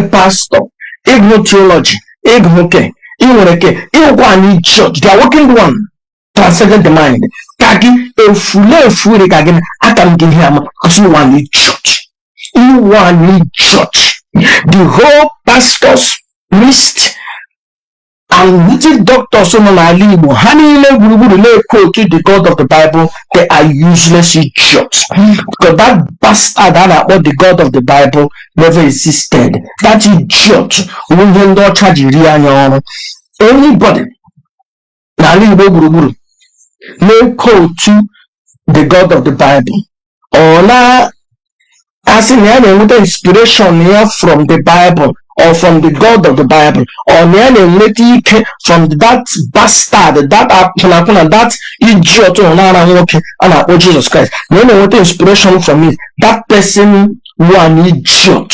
pastor, Igbo theology, Igbo an idiot. They are working one. Transcendent the mind. Kagi, a fully kagin, I can give him because you want idiot. You want idiot. The whole pastors, priest, and little doctors, honey, quote to the God of the Bible, they are useless idiots. Because that bastard that about the God of the Bible never existed. That idiot will not charge anybody. No quote to the God of the Bible. Or na as in any inspiration here from the Bible or from the God of the Bible, or from that bastard, that idiot and Jesus Christ. No inspiration from it. That person one idiot.